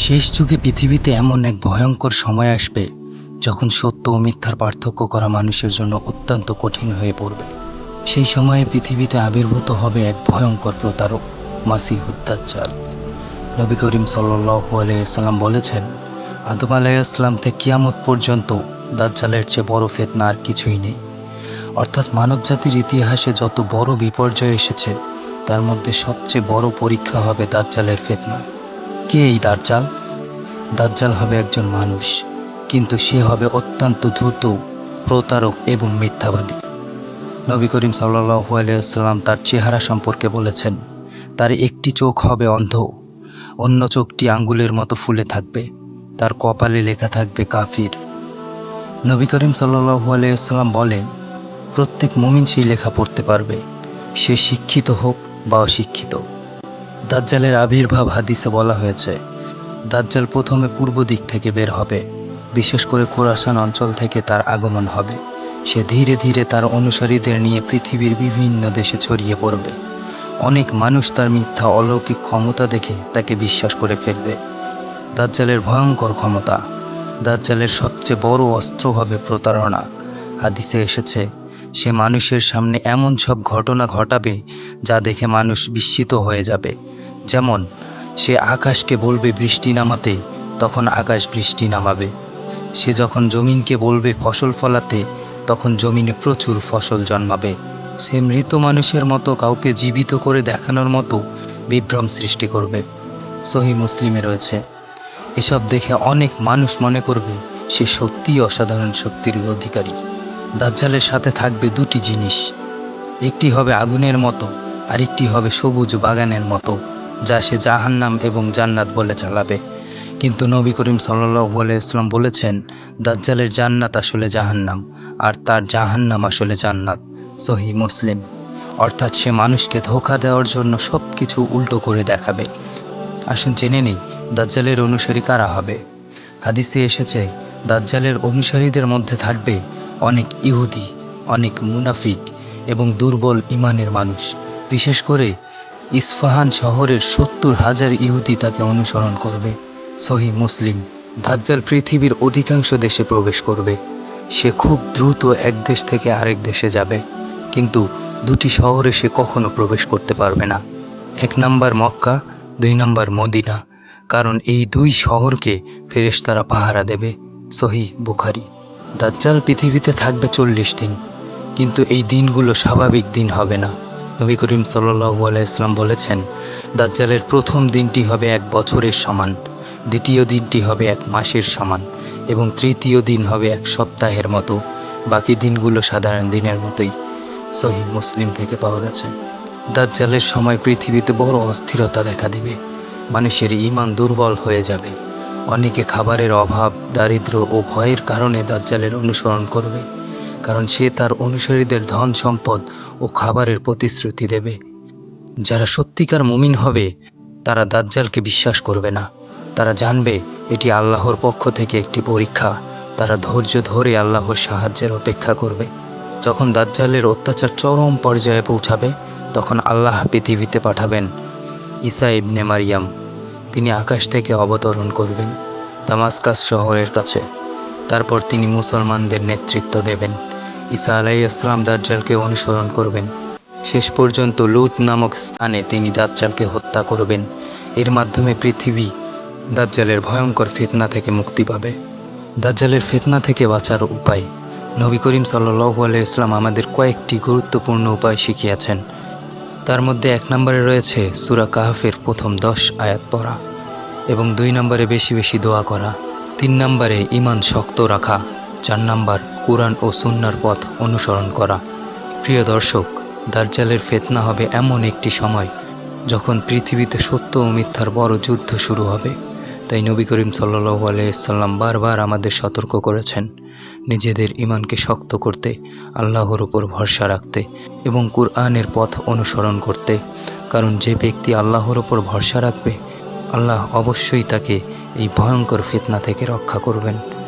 শেষ যুগে পৃথিবীতে এমন এক ভয়ঙ্কর সময় আসবে যখন সত্য ও মিথ্যার পার্থক্য করা মানুষের জন্য অত্যন্ত কঠিন হয়ে পড়বে। সেই সময়ে পৃথিবীতে আবির্ভূত হবে এক ভয়ঙ্কর প্রতারক, মাসিহুদ দাজ্জাল। নবী করিম সাল্লাল্লাহু আলাইহি ওয়াসাল্লাম বলেছেন, আদম আলাইহিস সালাম থেকে কিয়ামত পর্যন্ত দাজ্জালের চেয়ে বড় ফিতনা আর কিছুই নেই। অর্থাৎ মানবজাতির ইতিহাসে যত বড় বিপর্যয় এসেছে তার মধ্যে সবচেয়ে বড় পরীক্ষা হবে দাজ্জালের ফিতনা। কে এই দাজ্জাল? দাজ্জাল হবে একজন মানুষ, কিন্তু সে হবে অত্যন্ত দ্রুত, প্রতারক এবং মিথ্যাবাদী। নবী করিম সাল্লাল্লাহু আলাইহি ওয়াসাল্লাম তার চেহারা সম্পর্কে বলেছেন, তার একটি চোখ হবে অন্ধ, অন্য চোখটি আঙ্গুলের মতো ফুলে থাকবে, তার কপালে লেখা থাকবে কাফির। নবী করিম সাল্লাল্লাহু আলাইহি ওয়াসাল্লাম বলেন, প্রত্যেক মুমিন সেই লেখা পড়তে পারবে, সে শিক্ষিত হোক বা অশিক্ষিত। দাজ্জালের আবির্ভাব হাদিসে বলা হয়েছে, দাজ্জাল প্রথমে পূর্ব দিক থেকে বের হবে, বিশেষ করে খোরাসান অঞ্চল থেকে তার আগমন হবে। সে ধীরে ধীরে তার অনুসারীদের নিয়ে পৃথিবীর বিভিন্ন দেশে ছড়িয়ে পড়বে। অনেক মানুষ তার মিথ্যা অলৌকিক ক্ষমতা দেখে তাকে বিশ্বাস করে ফেলবে। দাজ্জালের ভয়ঙ্কর ক্ষমতা। দাজ্জালের সবচেয়ে বড় অস্ত্র হবে প্রতারণা। হাদিসে এসেছে, সে মানুষের সামনে এমন সব ঘটনা ঘটাবে যা দেখে মানুষ বিস্মিত হয়ে যাবে। যেমন, সে আকাশকে বলবে বৃষ্টি নামাতে, তখন আকাশ বৃষ্টি নামাবে। সে যখন জমিনকে বলবে ফসল ফলাতে, তখন জমিনে প্রচুর ফসল জন্মাবে। সে মৃত মানুষের মতো কাউকে জীবিত করে দেখানোর মতো বিভ্রম সৃষ্টি করবে। সহিহ মুসলিমে রয়েছে। এসব দেখে অনেক মানুষ মনে করবে সে সত্যিই অসাধারণ শক্তির অধিকারী। দাজ্জালের সাথে থাকবে দুটি জিনিস, একটি হবে আগুনের মতো, আরেকটি হবে সবুজ বাগানের মতো, যা সে জাহান্নাম এবং জান্নাত বলে চালাবে। কিন্তু নবী করিম সাল্লাল্লাহু আলাইহি ওয়াসাল্লাম বলেছেন, দাজ্জালের জান্নাত আসলে জাহান্নাম, আর তার জাহান্নাম আসলে জান্নাত। সহিহ মুসলিম। অর্থাৎ সে মানুষকে ধোঁকা দেওয়ার জন্য সব কিছু উল্টো করে দেখাবে। আসুন জেনে নিই দাজ্জালের অনুসারী কারা হবে। হাদিসে এসেছে, দাজ্জালের অনুসারীদের মধ্যে থাকবে অনেক ইহুদি, অনেক মুনাফিক এবং দুর্বল ঈমানের মানুষ। বিশেষ করে ইস্পাহান শহরের ৭০,০০০ ইহুদি তাকে অনুসরণ করবে। সহিহ মুসলিম। দাজ্জাল পৃথিবীর অধিকাংশ দেশে প্রবেশ করবে। সে খুব দ্রুত এক দেশ থেকে আরেক দেশে যাবে, কিন্তু দুটি শহরে সে কখনো প্রবেশ করতে পারবে না। ১ নম্বর মক্কা, ২ নম্বর মদিনা, কারণ এই দুই শহরকে ফেরেশতারা পাহারা দেবে। সহিহ বুখারী। দাজ্জাল পৃথিবীতে থাকবে ৪০ দিন, কিন্তু এই দিনগুলো স্বাভাবিক দিন হবে না। নবী করিম সাল্লাল্লাহু আলাইহি ওয়াসাল্লাম বলেছেন, দাজ্জালের প্রথম দিনটি হবে ১ বছরের সমান, দ্বিতীয় দিনটি হবে ১ মাসের সমান এবং তৃতীয় দিন হবে ১ সপ্তাহের মতো। বাকি দিনগুলো সাধারণ দিনের মতোই। সহিহ মুসলিম থেকে পাওয়া গেছে। দাজ্জালের সময় পৃথিবীতে বড় অস্থিরতা দেখা দিবে। মানুষের ঈমান দুর্বল হয়ে যাবে। অনেকে খাবারের অভাব, দারিদ্র্য ও ভয়ের কারণে দাজ্জালের অনুসরণ করবে, কারণ সে তার অনুসারীদের ধন সম্পদ ও খাবারের প্রতিশ্রুতি দেবে। যারা সত্যিকার মুমিন হবে তারা দাজ্জালকে বিশ্বাস করবে না। তারা জানবে এটি আল্লাহর পক্ষ থেকে একটি পরীক্ষা। তারা ধৈর্য ধরে আল্লাহর সাহায্যের অপেক্ষা করবে। যখন দাজ্জালের অত্যাচার চরম পর্যায়ে পৌঁছাবে, তখন আল্লাহ পৃথিবীতে পাঠাবেন ঈসা ইবনে মারিয়াম। তিনি আকাশ থেকে অবতরণ করবেন দামাস্কাস শহরের কাছে। তারপর তিনি মুসলমানদের নেতৃত্ব দেবেন। ঈসা আলাইহিস সালাম দাজ্জালকে অনুসরণ করবেন। শেষ পর্যন্ত লুত নামক স্থানে তিনি দাজ্জালকে হত্যা করবেন। এর মাধ্যমে পৃথিবী দাজ্জালের ভয়ঙ্কর ফিতনা থেকে মুক্তি পাবে। দাজ্জালের ফিতনা থেকে বাঁচার উপায়। নবী করিম সাল্লাল্লাহু আলাইহি ওয়াসাল্লাম আমাদের কয়েকটি গুরুত্বপূর্ণ উপায় শিখিয়েছেন। তার মধ্যে ১ নম্বরে রয়েছে সূরা কাহফের প্রথম ১০ আয়াত পড়া এবং ২ নম্বরে বেশি বেশি দোয়া করা। ৩ নম্বরে ঈমান শক্ত রাখা। ৪ নম্বর কুরআন ও সুন্নাহর পথ অনুসরণ করা। প্রিয় দর্শক, দাজ্জালের ফিতনা হবে এমন একটি সময় যখন পৃথিবীতে সত্য ও মিথ্যার বড় যুদ্ধ শুরু হবে। তাই নবী করিম সাল্লাল্লাহু আলাইহি ওয়াসাল্লাম বারবার আমাদের সতর্ক করেছেন নিজেদের ঈমানকে শক্ত করতে, আল্লাহর উপর ভরসা রাখতে এবং কুরআনের পথ অনুসরণ করতে। কারণ যে ব্যক্তি আল্লাহর উপর ভরসা রাখবে, আল্লাহ অবশ্যই তাকে এই ভয়ঙ্কর ফিতনা থেকে রক্ষা করবেন।